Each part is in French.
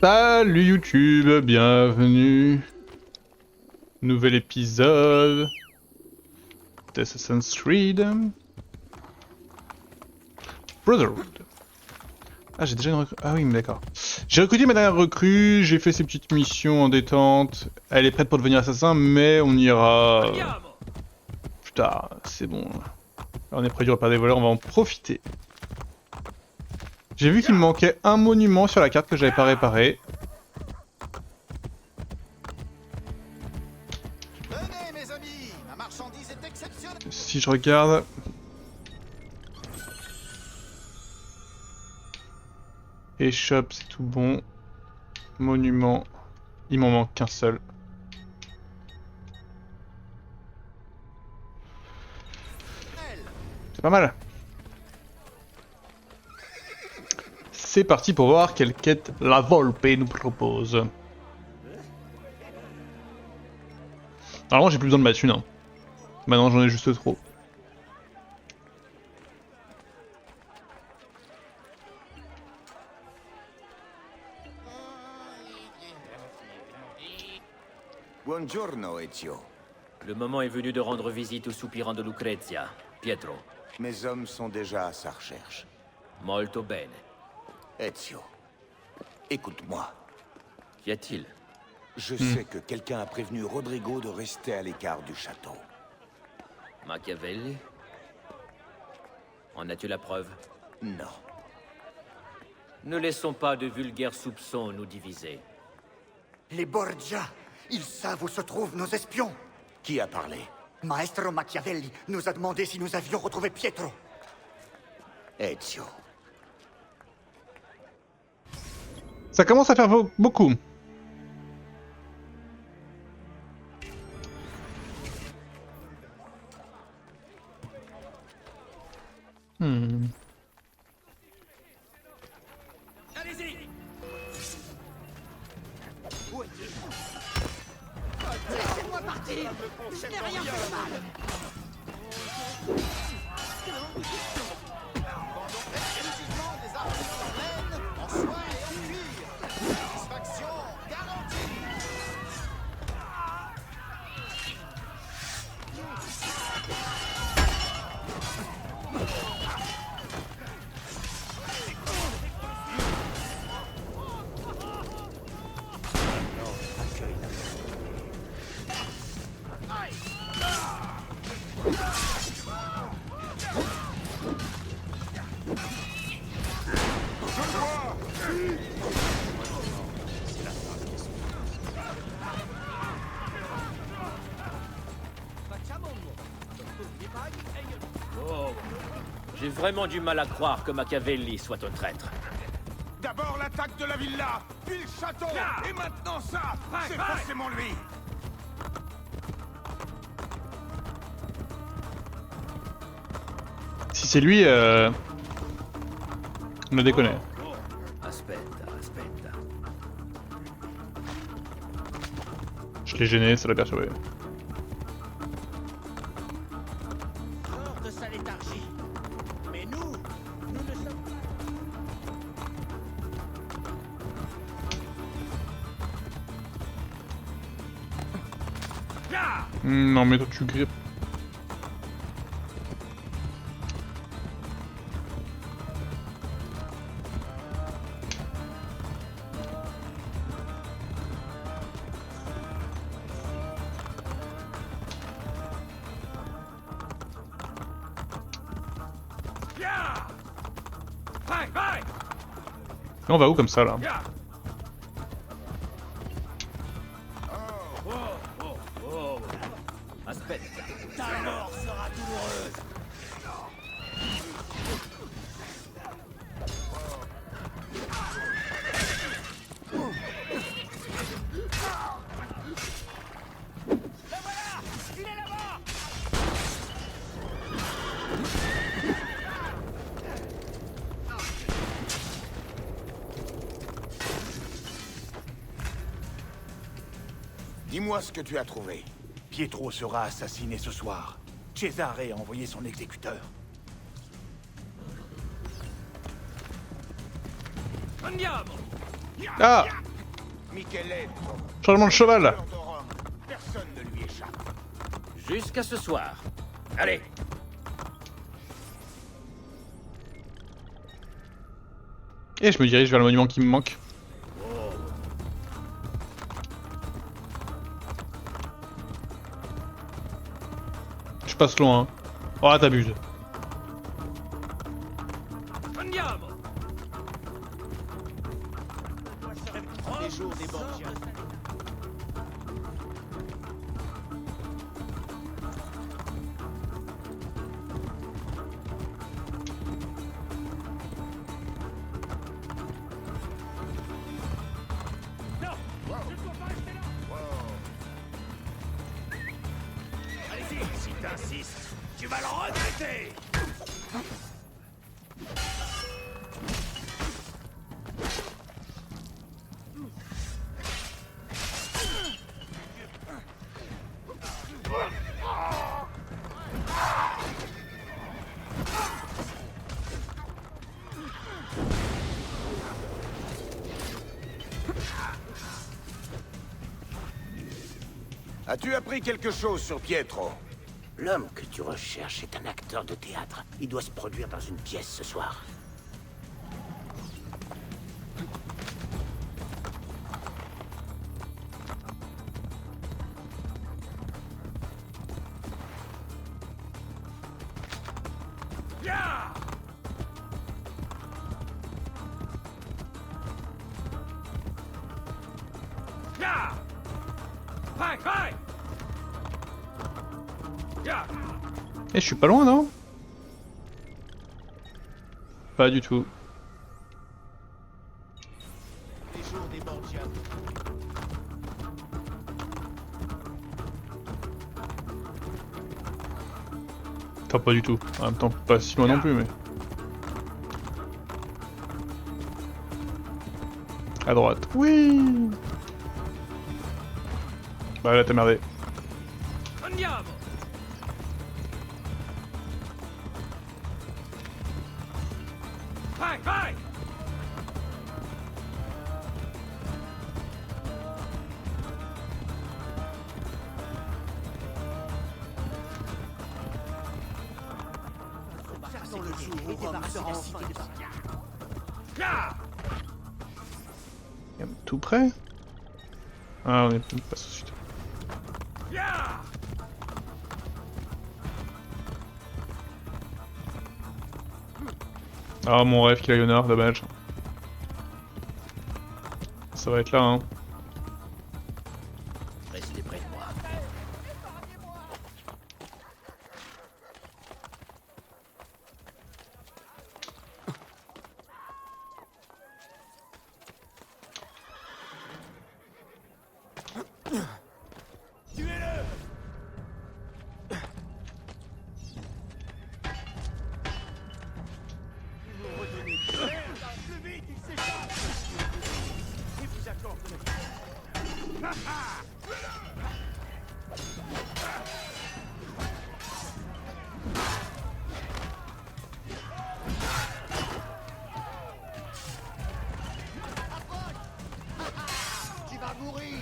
Salut YouTube, bienvenue. Nouvel épisode d'Assassin's Creed Brotherhood. Ah, j'ai déjà une recrue. Ah oui, mais d'accord. J'ai recruté ma dernière recrue, j'ai fait ses petites missions en détente. Elle est prête pour devenir assassin, mais on ira plus tard. C'est bon. Là, on est prêt du repère des voleurs, on va en profiter. J'ai vu qu'il me manquait un monument sur la carte que j'avais pas réparé. Venez mes amis, la marchandise est exceptionnelle. Si je regarde... Échoppe, c'est tout bon. Monument, il m'en manque qu'un seul. C'est pas mal. C'est parti pour voir quelle quête la Volpe nous propose. Normalement j'ai plus besoin de ma thune. Hein. Maintenant j'en ai juste trop. Buongiorno Ezio. Le moment est venu de rendre visite au soupirant de Lucrezia, Pietro. Mes hommes sont déjà à sa recherche. Molto bene. Ezio, écoute-moi. Qu'y a-t-il? Je sais que quelqu'un a prévenu Rodrigo de rester à l'écart du château. Machiavelli? En as-tu la preuve? Non. Ne laissons pas de vulgaires soupçons nous diviser. Les Borgia, ils savent où se trouvent nos espions. Qui a parlé? Maestro Machiavelli nous a demandé si nous avions retrouvé Pietro. Ezio. Ça commence à faire beaucoup. Allez-y! Laissez-moi partir. Je n'ai rien fait de mal. Exclusivement des articles en laine, en soie et en cuir. Satisfaction garantie. Oh, j'ai vraiment du mal à croire que Machiavelli soit un traître. D'abord l'attaque de la villa, puis le château, et maintenant ça. C'est forcément lui. Si c'est lui, on le déconne. Aspetta, aspetta. Je l'ai gêné, ça l'a perturbé. Hors de sa léthargie. Mais nous ne sommes pas... Non mais toi tu grippes. Et on va où comme ça là? Aspetta. Ta mort sera douloureuse. Dis-moi ce que tu as trouvé. Pietro sera assassiné ce soir. Cesare a envoyé son exécuteur. Ah! Micheletto, Changement de cheval. cœur de Rome. Personne ne lui échappe. Jusqu'à ce soir. Allez. Et je me dirige vers le monument qui me manque. Je passe loin. Hein. Oh, t'abuses. Andiamo. Les jours des Borgias. Allez-y, si t'insistes, tu vas le regretter. As-tu appris quelque chose sur Pietro? L'homme que tu recherches est un acteur de théâtre. Il doit se produire dans une pièce ce soir. Viens. Viens. Vai, vai. Viens. Et je suis pas loin, non? Pas du tout. Les jours des Borgias. Enfin, pas du tout. En même temps, pas si loin non plus, mais... À droite. Oui. Bah là, t'as merdé. Andiamo. Vai, vai. Dans le jour où Rome sera enfin Viens. Tout près? Ah, on est pas tout de suite. Viens. Ah, mon rêve qu'il a Léonard, dommage. Ça va être là, hein. Restez près de moi. Tuez-le. Plus vite, il s'échappe. Et vous accorde la Tu vas mourir!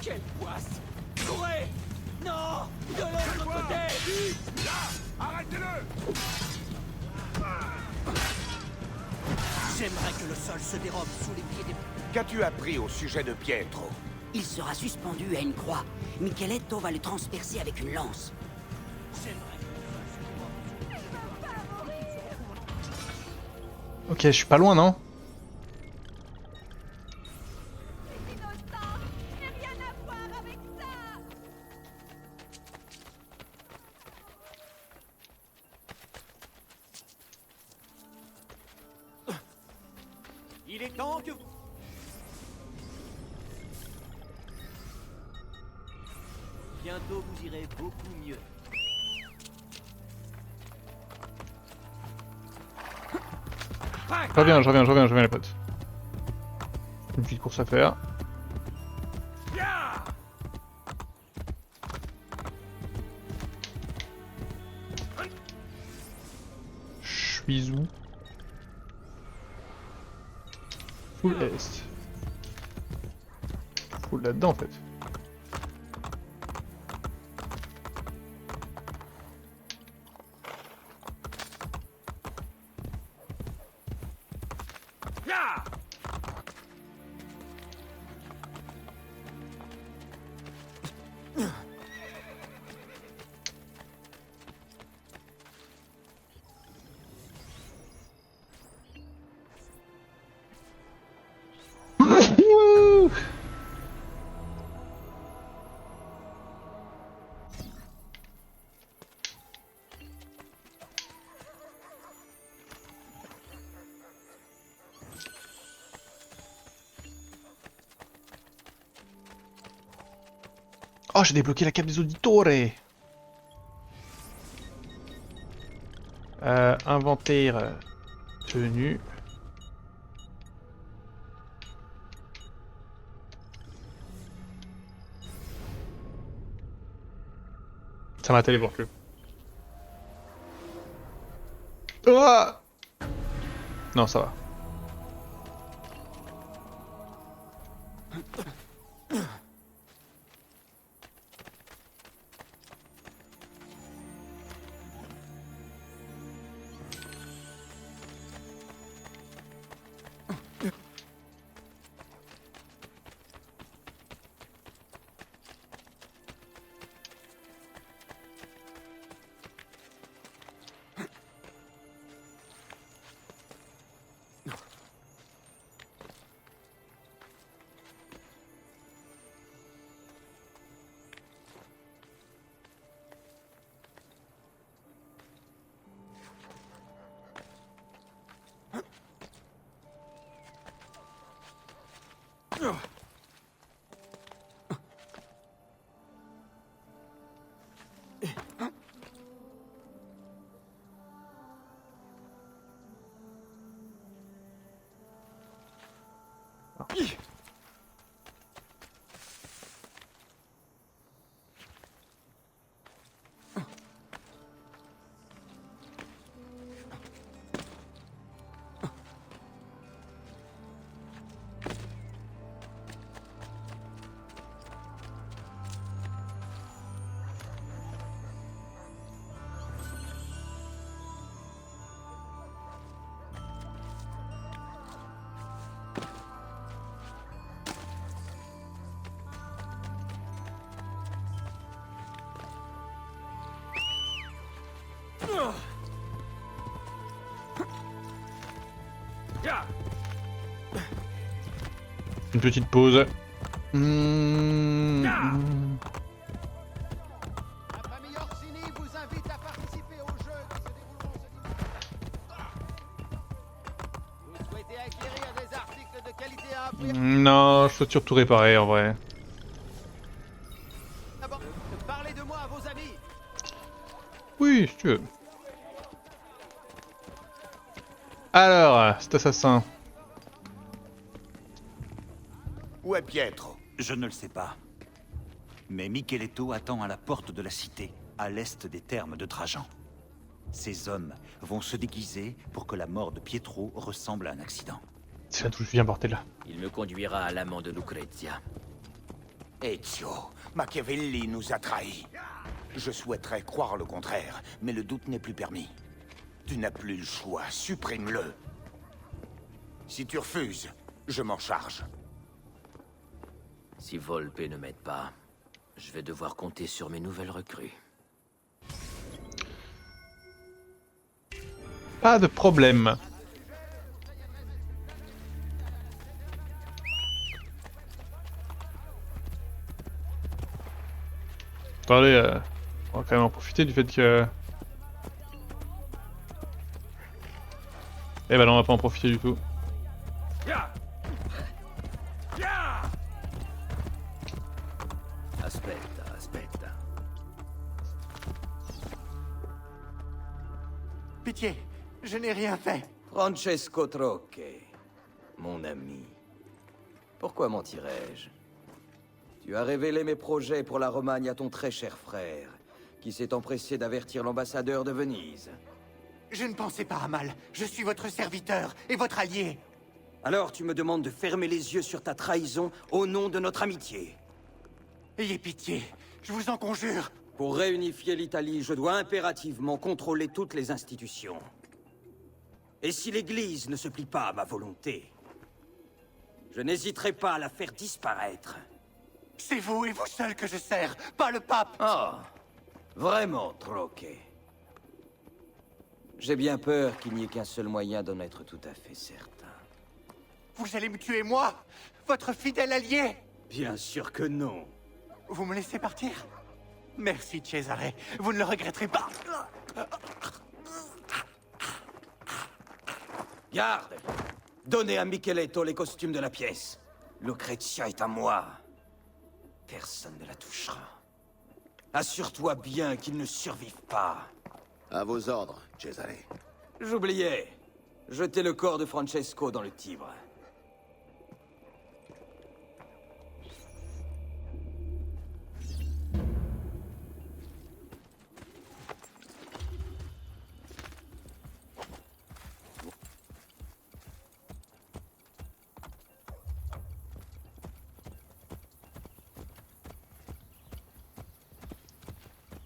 Quelle poisse. Courez. Non. De l'autre côté. Là, arrêtez-le. J'aimerais que le sol se dérobe sous les pieds des... Qu'as-tu appris au sujet de Pietro? Il sera suspendu à une croix. Micheletto va le transpercer avec une lance. Ok, je suis pas loin, non? Il est temps que... Bientôt vous irez beaucoup mieux. Je reviens les potes. Une petite course à faire. Viens. suis où? Full est. Full là-dedans en fait. Oh, j'ai débloqué la cape des auditores. Inventaire tenue. Ça m'a téléporté. Ah non, ça va. Une petite pause. La famille Orsini vous invite à participer au jeu qui se dérouleront ce dimanche. Vous souhaitez acquérir des articles de qualité à un prix Non, je souhaite surtout réparer en vrai. d'abord. Parlez de moi à vos amis. Oui, si tu veux. Alors, cet assassin. Où est Pietro? Je ne le sais pas. Mais Micheletto attend à la porte de la cité, à l'est des thermes de Trajan. Ces hommes vont se déguiser pour que la mort de Pietro ressemble à un accident. C'est là d'où je viens, bordel. Il me conduira à l'amant de Lucrezia. Ezio, Machiavelli nous a trahis. Je souhaiterais croire le contraire, mais le doute n'est plus permis. Tu n'as plus le choix, supprime-le. Si tu refuses, je m'en charge. Si Volpe ne m'aide pas, je vais devoir compter sur mes nouvelles recrues. Pas de problème. Attendez, on va quand même en profiter du fait que... Eh ben non, on va pas en profiter du tout. Aspetta, aspetta. Pitié, je n'ai rien fait. Francesco Trocche, mon ami. Pourquoi mentirais-je? Tu as révélé mes projets pour la Romagne à ton très cher frère, qui s'est empressé d'avertir l'ambassadeur de Venise. Je ne pensais pas à mal. Je suis votre serviteur et votre allié. Alors tu me demandes de fermer les yeux sur ta trahison au nom de notre amitié. Ayez pitié, je vous en conjure. Pour réunifier l'Italie, je dois impérativement contrôler toutes les institutions. Et si l'Église ne se plie pas à ma volonté, je n'hésiterai pas à la faire disparaître. C'est vous et vous seul que je sers, pas le pape. Oh, vraiment, Troquet. J'ai bien peur qu'il n'y ait qu'un seul moyen d'en être tout à fait certain. Vous allez me tuer, moi, votre fidèle allié. Bien sûr que non. Vous me laissez partir? Merci, Cesare. Vous ne le regretterez pas. Garde! Donnez à Micheletto les costumes de la pièce. Lucrezia est à moi. Personne ne la touchera. Assure-toi bien qu'il ne survive pas. À vos ordres, Cesare. J'oubliais. Jetez le corps de Francesco dans le Tibre.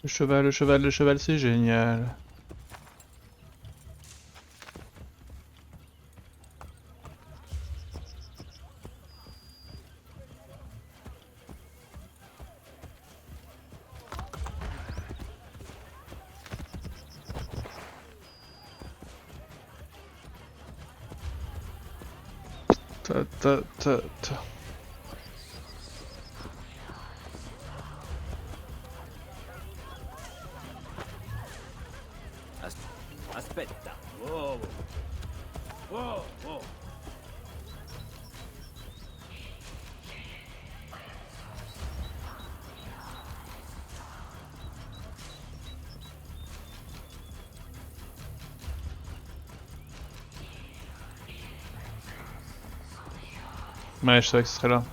Le cheval, le cheval, le cheval, c'est génial. Ta ta ta ta. Aspetta. Wow. Wow, wow. Ouais, je savais que ce serait là.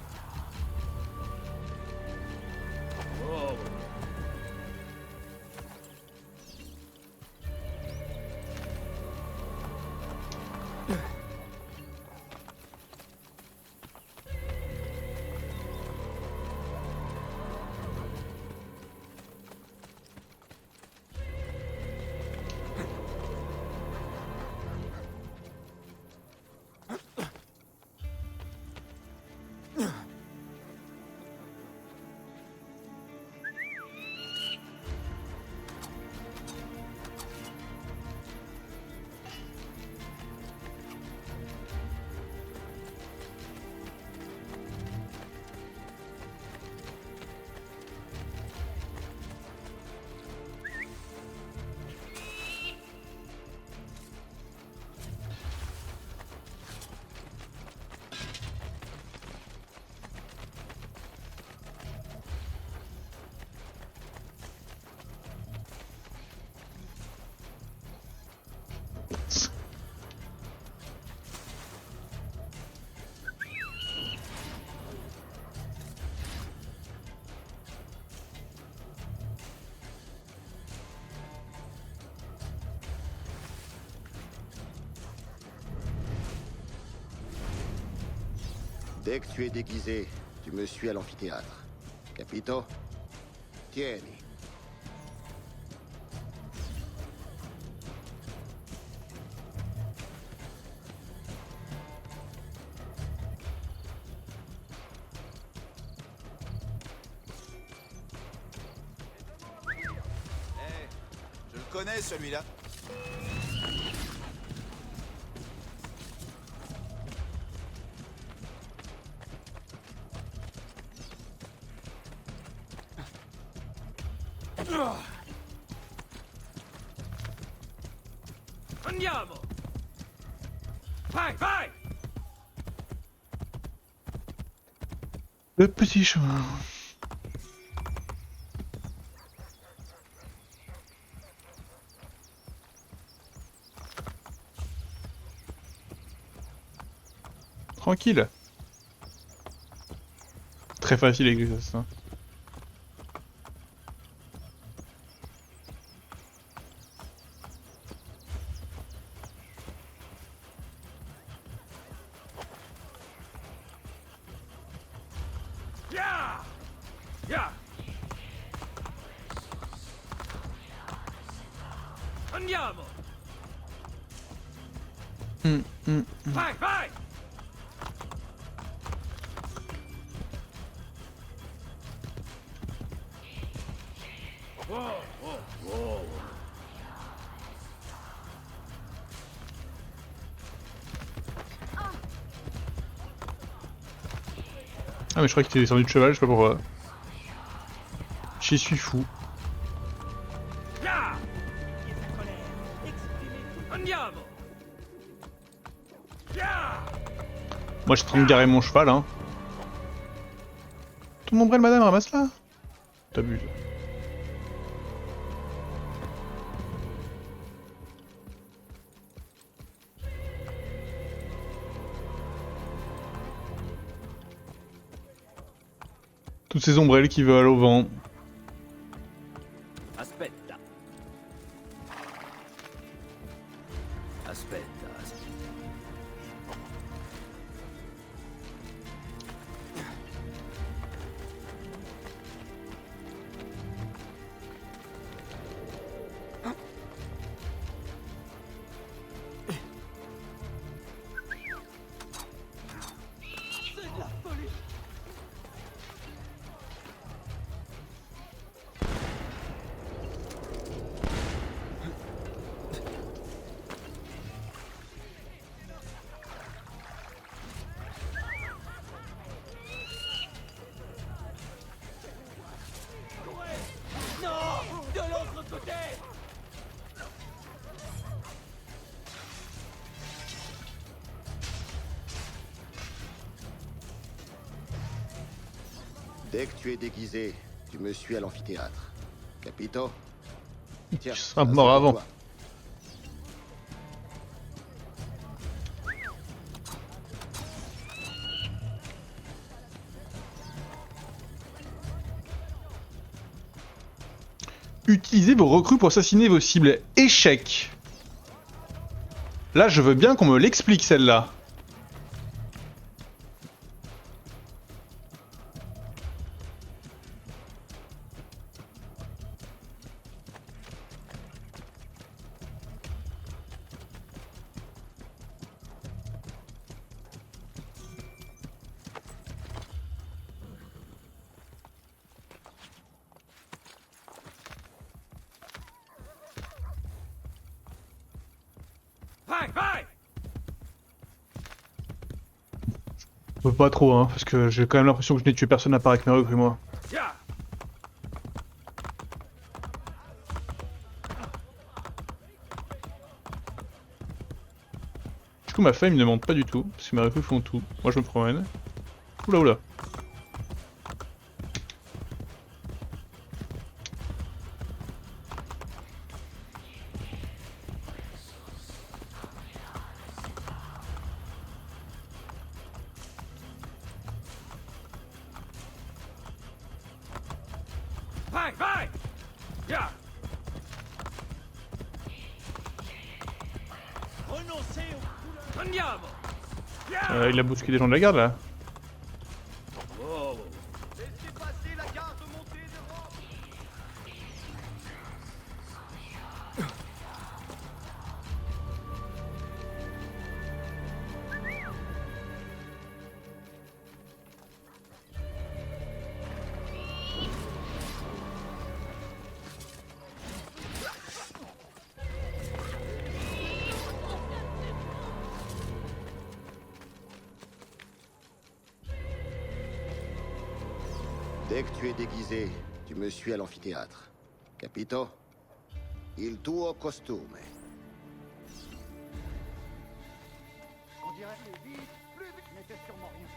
Dès que tu es déguisé, tu me suis à l'amphithéâtre. Capito? Tieni. Je le connais, celui-là. Andiamo! Vai, vai! Le petit chemin. Tranquille. Très facile avec les assassins. Andiamo! Hum. Vai, vai! Ah mais je crois qu'il était descendu de cheval, je sais pas pourquoi. J'y suis fou. Ya! Andiamo! Ya! Moi je suis en train de garer mon cheval hein. Ton ombrelle madame, ramasse-la. T'abuses. Toutes ces ombrelles qui volent au vent. Aspetta. Aspetta, aspetta. Dès que tu es déguisé, tu me suis à l'amphithéâtre. Capito? Tiens, Tu seras ça, mort c'est pour avant. toi. Utilisez vos recrues pour assassiner vos cibles. Échec. Là, je veux bien qu'on me l'explique celle-là. Vai, vai! Pas trop, hein, parce que j'ai quand même l'impression que je n'ai tué personne à part avec mes recrues, moi. Ya! Du coup, ma femme ne monte pas du tout, parce que mes recrues font tout. Moi, je me promène. Oula, oula. Vai, vai! Ya! Renoncez aux couleurs. Andiamo! Ya! Il a bousculé des gens de la garde, là. Oh. Laissez passer la garde montée d'Europe. Dès que tu es déguisé, tu me suis à l'amphithéâtre. Capito? Il tuo costume. On dirait plus vite, n'était sûrement rien.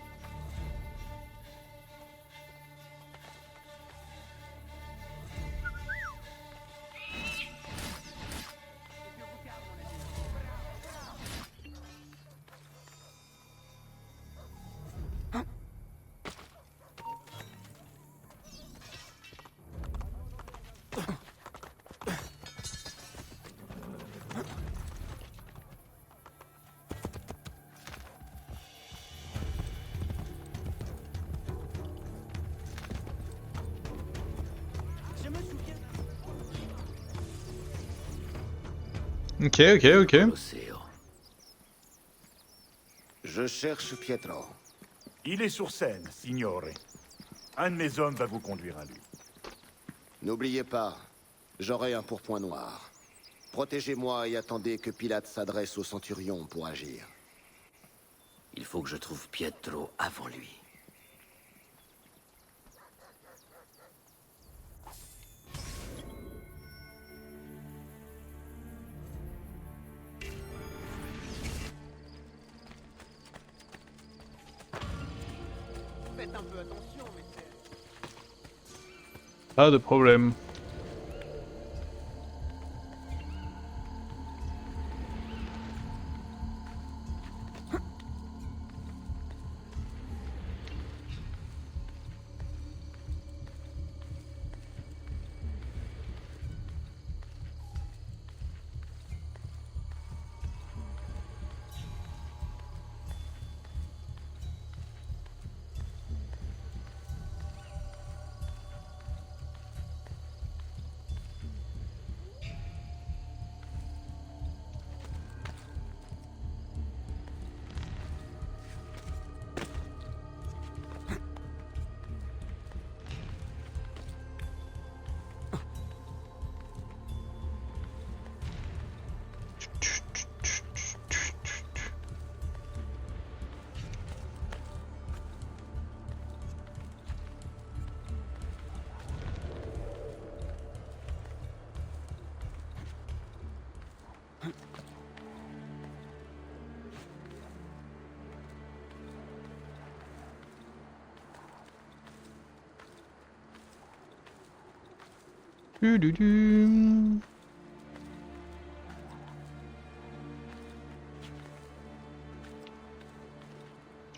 Je me souviens. Ok, ok. L'océan. Je cherche Pietro. Il est sur scène, signore. Un de mes hommes va vous conduire à lui. N'oubliez pas, j'aurai un pourpoint noir. Protégez-moi et attendez que Pilate s'adresse au centurion pour agir. Il faut que je trouve Pietro avant lui. Faites un peu attention, messieurs. Pas de problème.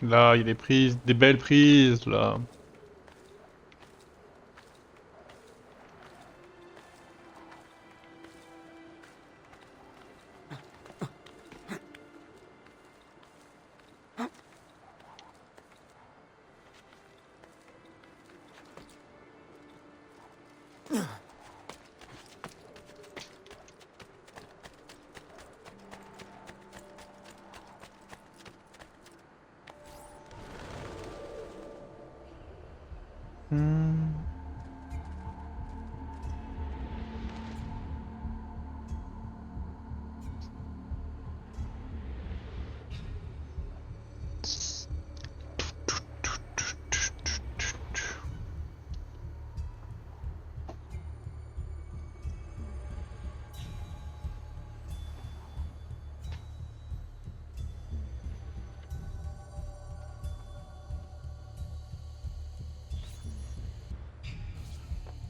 Là, il y a des prises, des belles prises, là.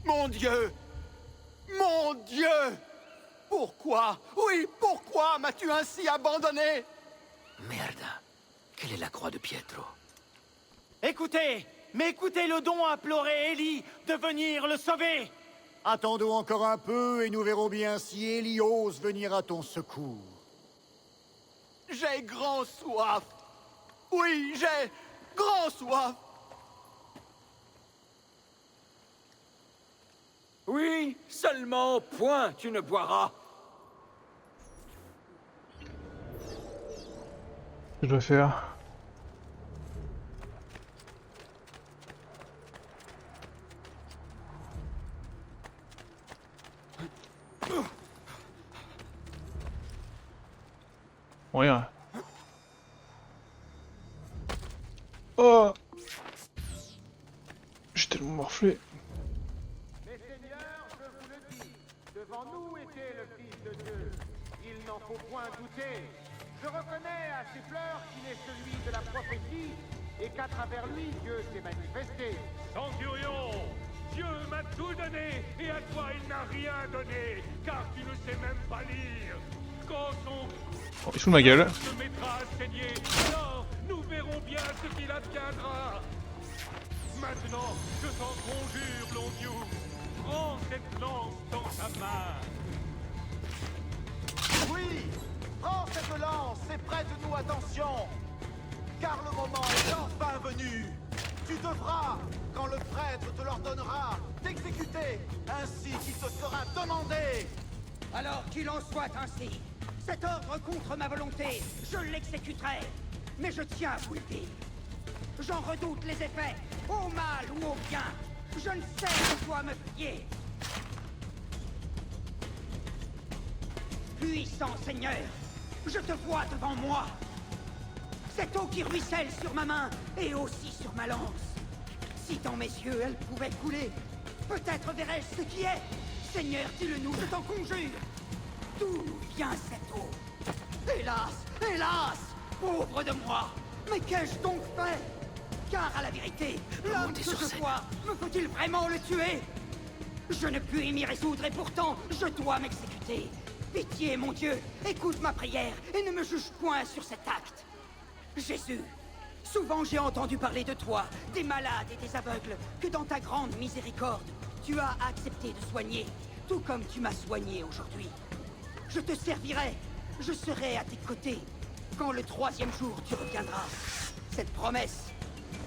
Mon Dieu! Mon Dieu! Pourquoi? Oui, pourquoi m'as-tu ainsi abandonné? Merde. Quelle est la croix de Pietro? Écoutez, mais écoutez le don à implorer Élie de venir le sauver. Attendons encore un peu et nous verrons bien si Élie ose venir à ton secours. J'ai grand soif. Oui, j'ai grand soif. Oui, seulement, point, tu ne boiras. Qu'est-ce que je dois faire? Rien. Oh! J'ai tellement morflé. Mes seigneurs, je vous le dis, devant nous était le Fils de Dieu. Il n'en faut point douter. Je reconnais à ses pleurs qu'il est celui de la prophétie et qu'à travers lui, Dieu s'est manifesté. Centurion, Dieu m'a tout donné et à toi il n'a rien donné, car tu ne sais même pas lire. Quand son Oh, il se fout de ma gueule. se mettra à saigner, alors nous verrons bien ce qu'il adviendra. Maintenant, je t'en conjure, Londiou, prends cette lance dans ta main. Oui, prends cette lance et prête-nous attention, car le moment est enfin venu. Tu devras, quand le prêtre te l'ordonnera, t'exécuter, ainsi qu'il te sera demandé. Alors qu'il en soit ainsi. Cet ordre contre ma volonté, je l'exécuterai. Mais je tiens à vous le dire. J'en redoute les effets, au mal ou au bien. Je ne sais de quoi me fier. Puissant Seigneur, je te vois devant moi. Cette eau qui ruisselle sur ma main et aussi sur ma lance. Si dans mes yeux elle pouvait couler, peut-être verrais-je ce qui est. Seigneur, dis-le-nous, je t'en conjure. D'où vient cette eau? Hélas, hélas, pauvre de moi. Mais qu'ai-je donc fait? Car à la vérité, l'homme que je vois, me faut-il vraiment le tuer? Je ne puis m'y résoudre et pourtant, je dois m'exécuter. Pitié, mon Dieu, écoute ma prière et ne me juge point sur cet acte. Jésus, souvent j'ai entendu parler de toi, des malades et des aveugles, que dans ta grande miséricorde, tu as accepté de soigner, tout comme tu m'as soigné aujourd'hui. Je te servirai, je serai à tes côtés, quand le 3e jour tu reviendras. Cette promesse,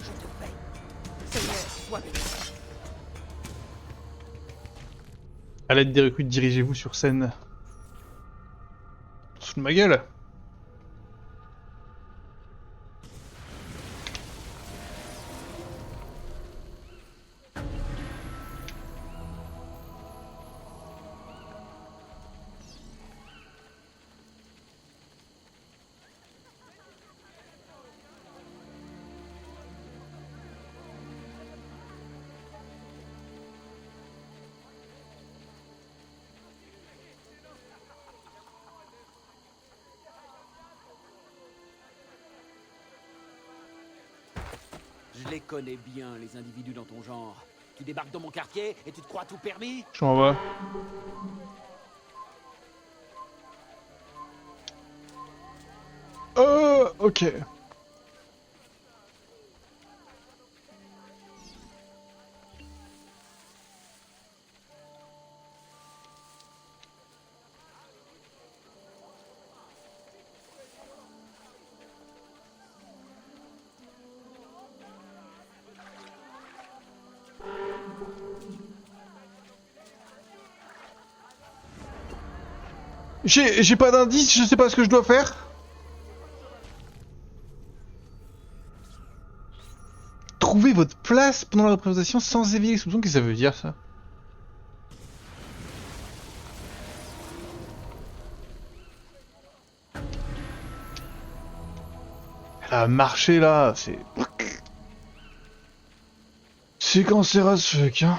je te fais. Seigneur, sois béni. À l'aide des recrues, dirigez-vous sur scène. Sous de ma gueule. Je les connais bien, les individus dans ton genre. Tu débarques dans mon quartier et tu te crois tout permis? Je m'envoie. Ok. J'ai pas d'indice, je sais pas ce que je dois faire. Trouvez votre place pendant la représentation sans éveiller les soupçons. Qu'est-ce que ça veut dire ça? Elle a marché là, c'est... C'est cancéreux ce fuck, hein.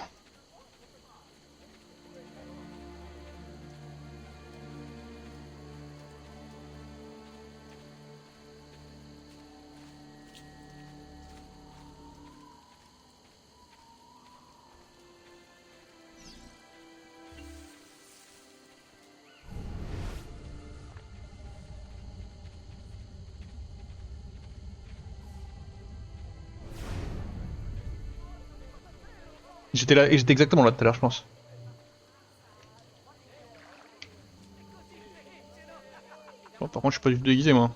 J'étais là, et j'étais exactement là tout à l'heure, je pense. Bon, par contre, je suis pas du tout déguisé, moi.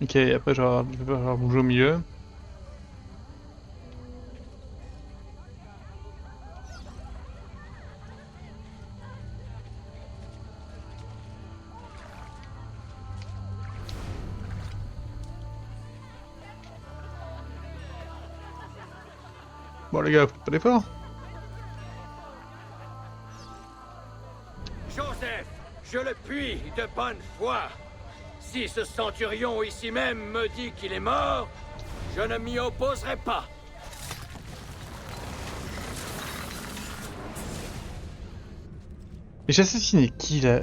Ok, après je vais bouger au milieu. Bon les gars, faites pas d'effort. Joseph, je le puis de bonne foi. Si ce centurion ici même me dit qu'il est mort, je ne m'y opposerai pas. Et j'ai assassiné qui là?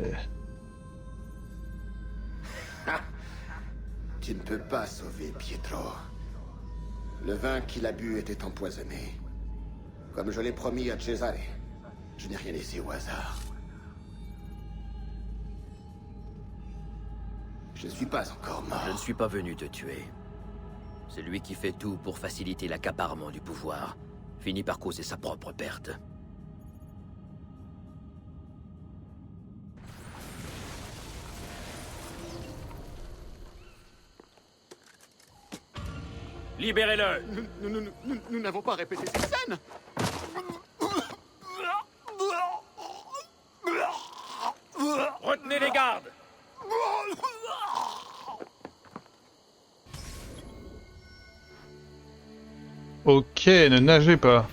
Tu ne peux pas sauver Pietro. Le vin qu'il a bu était empoisonné. Comme je l'ai promis à Cesare, je n'ai rien laissé au hasard. Je ne suis pas encore mort. Je ne suis pas venu te tuer. C'est lui qui fait tout pour faciliter l'accaparement du pouvoir. finit par causer sa propre perte. Libérez-le! Nous n'avons pas répété cette scène. Retenez les gardes! Ok, ne nagez pas.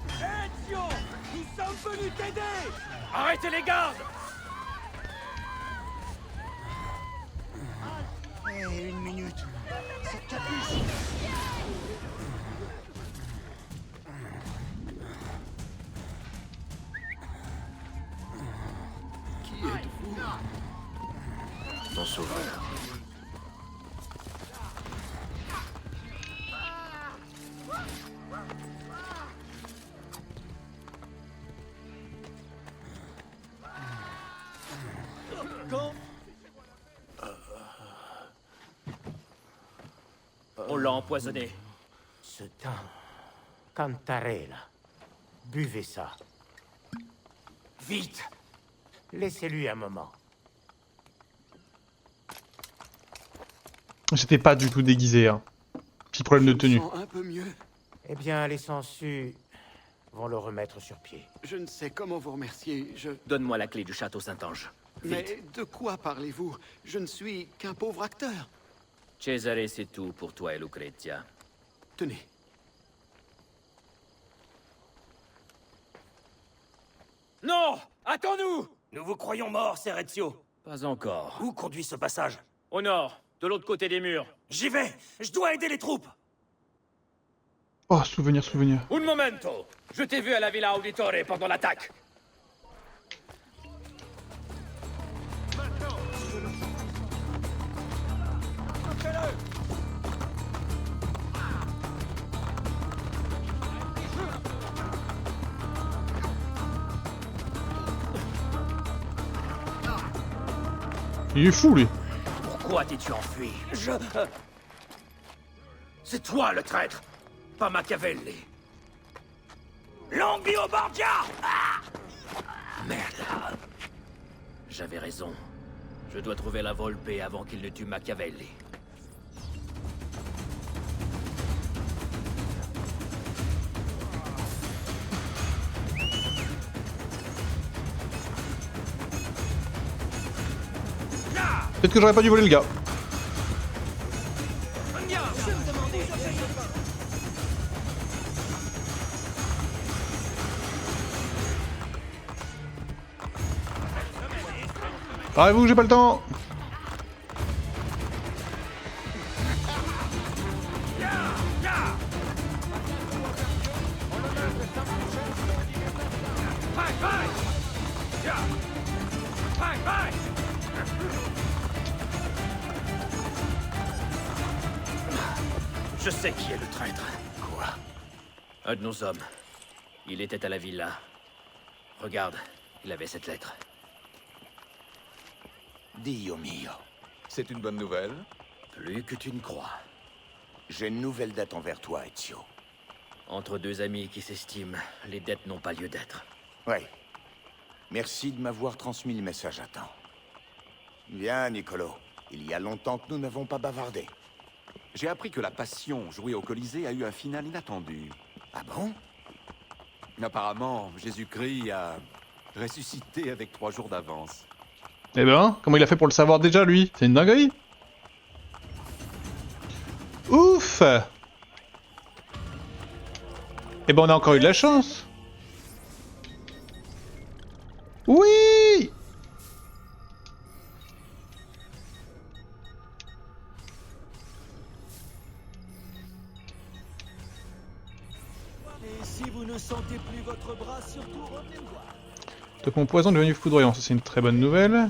Ezio, nous sommes venus t'aider. Arrêtez les gardes! Hé, une minute. Cette capuche. Qui êtes-vous? Ton sauveur. On l'a empoisonné. Ce teint, Cantarella. Buvez ça. Vite! Laissez-lui un moment. J'étais pas du tout déguisé, hein. Petit problème de tenue. Un peu mieux. Eh bien, les sangsues vont le remettre sur pied. Je ne sais comment vous remercier. Donne-moi la clé du château Saint-Ange. Mais de quoi parlez-vous? Je ne suis qu'un pauvre acteur. Cesare, c'est tout pour toi et Lucrezia. Tenez. Non! Attends-nous! Nous vous croyons morts, Ser Ezio. Pas encore. Où conduit ce passage? Au nord, de l'autre côté des murs. J'y vais! Je dois aider les troupes! Oh, souvenir, souvenir. Un momento! Je t'ai vu à la Villa Auditore pendant l'attaque. Il est fou, lui. Pourquoi t'es-tu enfui? C'est toi le traître, pas Machiavelli. Longio Borgia! Merde. J'avais raison. Je dois trouver la Volpe avant qu'il ne tue Machiavelli. Peut-être que j'aurais pas dû voler le gars. Parlez-vous, j'ai pas le temps. Je sais qui est le traître. Quoi? Un de nos hommes. Il était à la villa. Regarde, il avait cette lettre. Dio mio. C'est une bonne nouvelle? Plus que tu ne crois. J'ai une nouvelle dette envers toi, Ezio. Entre deux amis qui s'estiment, les dettes n'ont pas lieu d'être. Oui. Merci de m'avoir transmis le message à temps. Bien, Niccolo. Il y a longtemps que nous n'avons pas bavardé. J'ai appris que la Passion jouée au Colisée a eu un final inattendu. Ah bon? Apparemment, Jésus-Christ a ressuscité avec 3 jours d'avance. Eh ben, comment il a fait pour le savoir déjà, lui? C'est une dinguerie. Ouf! Eh ben, on a encore eu de la chance. Oui! Et si vous ne sentez plus votre bras, surtout revenez me voir. Donc mon poison est devenu foudroyant, ça c'est une très bonne nouvelle.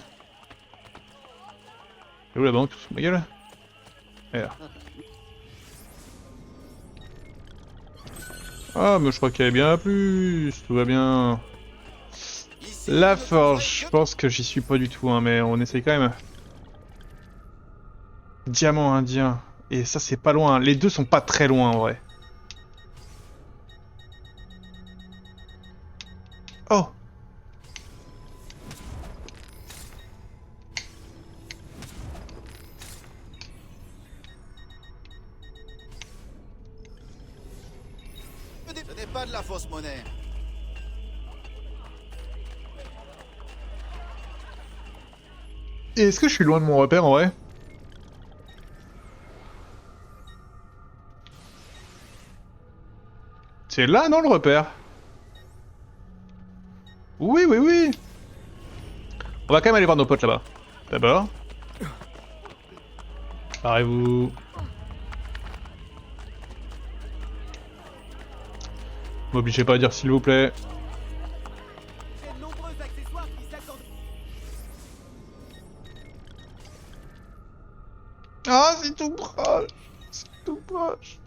Et où la banque? Ma gueule. Et là. Ah mais je crois qu'il y avait bien plus, tout va bien. La forge, je pense que j'y suis pas du tout, hein, mais on essaye quand même. Diamant indien. Et ça, c'est pas loin. Les deux sont pas très loin, en vrai. Oh! Ce n'est pas de la fausse monnaie. Et est-ce que je suis loin de mon repère, en vrai? C'est là, non, le repère? Oui, oui, oui! On va quand même aller voir nos potes là-bas. D'abord. Parez-vous. M'obligez pas à dire s'il vous plaît. Ah, c'est tout proche! C'est tout proche!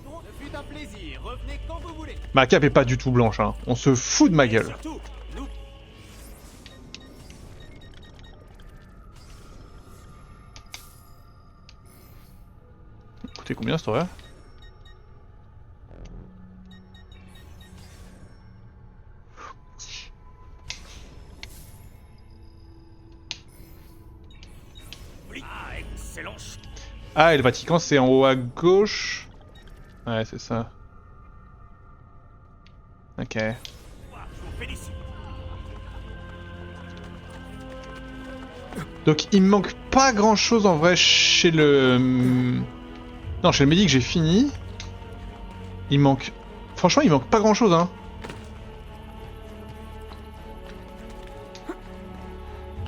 Ce fut un plaisir. Revenez quand vous voulez. Ma cape est pas du tout blanche, hein. On se fout de ma gueule. Surtout, nous... Coûtez combien cette horaire? Ah, excellent. Ah, et le Vatican, c'est en haut à gauche. Ouais, c'est ça. Ok. Je vous félicite. Donc, il me manque pas grand chose en vrai chez le. Non, chez le médic, j'ai fini. Il manque. Franchement, il manque pas grand chose, hein.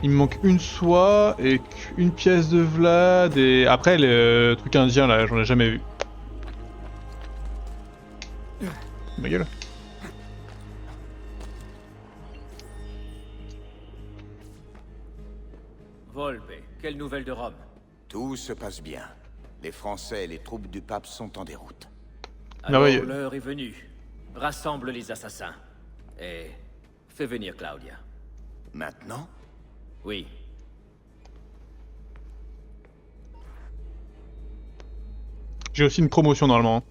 Il me manque une soie et une pièce de Vlad et après le truc indien là, j'en ai jamais vu. Ma gueule. Volpe, quelle nouvelle de Rome? Tout se passe bien. Les Français et les troupes du pape sont en déroute. Alors Merveilleux. l'heure est venue. Rassemble les assassins. Et fais venir Claudia. Maintenant? Oui. J'ai aussi une promotion normalement.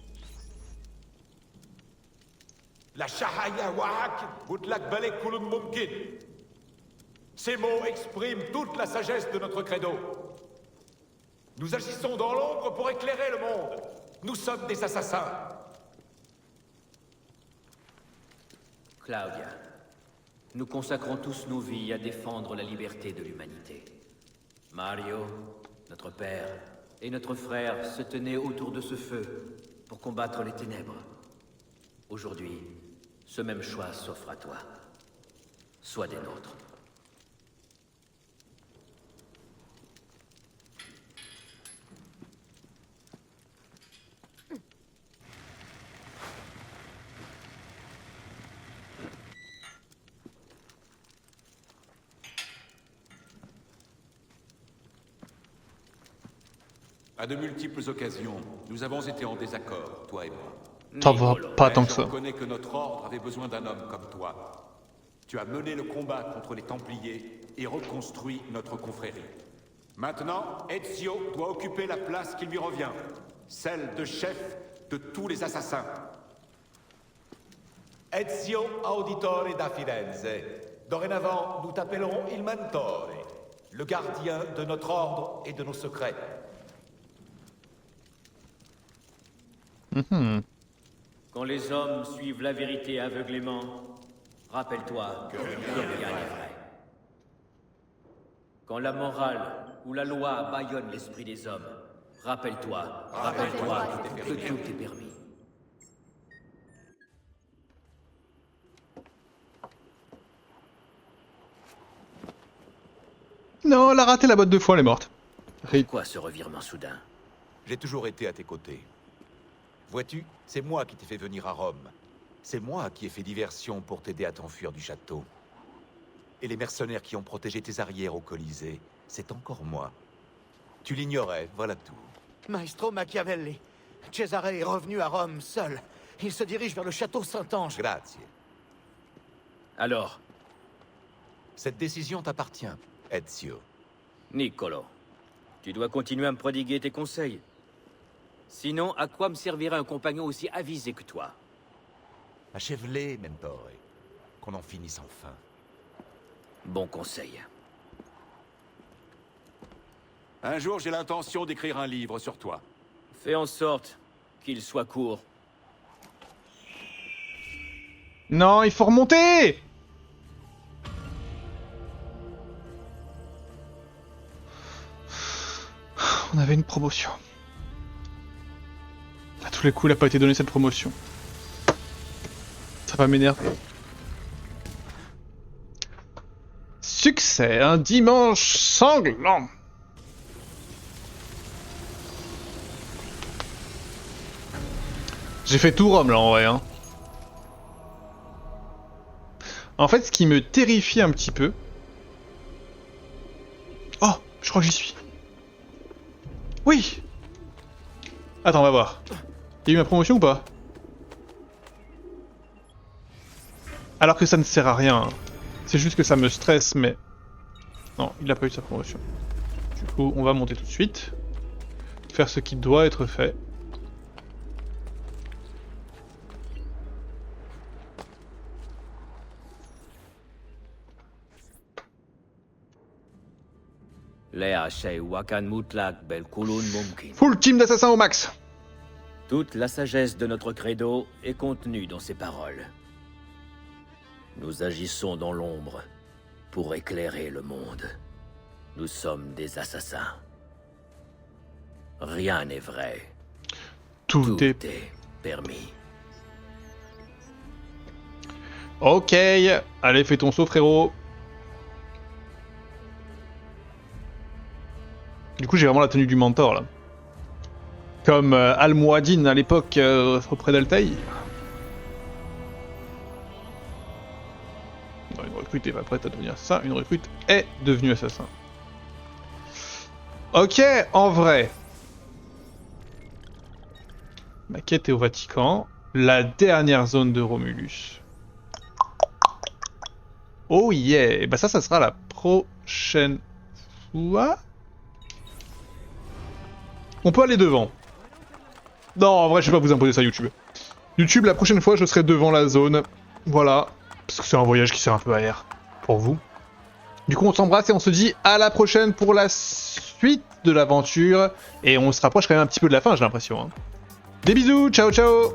La shahaya wahak mutlak balek kulun mumkin. Ces mots expriment toute la sagesse de notre credo. Nous agissons dans l'ombre pour éclairer le monde. Nous sommes des assassins. Claudia, nous consacrons tous nos vies à défendre la liberté de l'humanité. Mario, notre père, et notre frère se tenaient autour de ce feu pour combattre les ténèbres. Aujourd'hui, ce même choix s'offre à toi. Sois des nôtres. À de multiples occasions, nous avons été en désaccord, toi et moi. Ça va pas tant que Je ça. reconnais que notre ordre avait besoin d'un homme comme toi. Tu as mené le combat contre les Templiers et reconstruit notre confrérie. Maintenant, Ezio doit occuper la place qui lui revient, celle de chef de tous les assassins. Ezio Auditore da Firenze. Dorénavant, nous t'appellerons Il Mentore, le gardien de notre ordre et de nos secrets. Quand les hommes suivent la vérité aveuglément, rappelle-toi que rien n'est vrai. Quand la morale ou la loi bâillonne l'esprit des hommes, rappelle-toi que tout est permis. Non, elle a raté la botte 2 fois, elle est morte. Pourquoi ce revirement soudain? J'ai toujours été à tes côtés. Vois-tu, c'est moi qui t'ai fait venir à Rome. C'est moi qui ai fait diversion pour t'aider à t'enfuir du château. Et les mercenaires qui ont protégé tes arrières au Colisée, c'est encore moi. Tu l'ignorais, voilà tout. Maestro Machiavelli, Cesare est revenu à Rome seul. Il se dirige vers le château Saint-Ange. Grazie. Alors, Cette décision t'appartient, Ezio. Niccolo, tu dois continuer à me prodiguer tes conseils. Sinon, à quoi me servirait un compagnon aussi avisé que toi? Achève-les, Mentore. Qu'on en finisse enfin. Bon conseil. Un jour, j'ai l'intention d'écrire un livre sur toi. Fais en sorte qu'il soit court. Non, il faut remonter! On avait une promotion. À tous les coups, il n'a pas été donné cette promotion. Ça va m'énerver. Succès, un dimanche sanglant. J'ai fait tout Rome là en vrai. Hein. En fait, ce qui me terrifie un petit peu... Oh, je crois que j'y suis. Oui. Attends, on va voir. Il y a eu ma promotion ou pas? Alors que ça ne sert à rien. C'est juste que ça me stresse, mais... Non, il n'a pas eu sa promotion. Du coup, on va monter tout de suite. Faire ce qui doit être fait. Full team d'assassins au max. Toute la sagesse de notre credo est contenue dans ces paroles. Nous agissons dans l'ombre pour éclairer le monde. Nous sommes des assassins. Rien n'est vrai. Tout est permis. Ok, allez, fais ton saut, frérot. Du coup, j'ai vraiment la tenue du mentor, là. Comme Al-Muad'Din à l'époque auprès d'Altaï. Non, une recrute est pas prête à devenir assassin, une recrute est devenue assassin. Ok, en vrai. Ma quête est au Vatican. La dernière zone de Romulus. Oh yeah. Et bah ça sera la prochaine fois. On peut aller devant. Non, en vrai, je vais pas vous imposer ça, YouTube. YouTube, la prochaine fois, je serai devant la zone. Voilà. Parce que c'est un voyage qui sert un peu à air. Pour vous. Du coup, on s'embrasse et on se dit à la prochaine pour la suite de l'aventure. Et on se rapproche quand même un petit peu de la fin, j'ai l'impression. Hein. Des bisous, ciao ciao.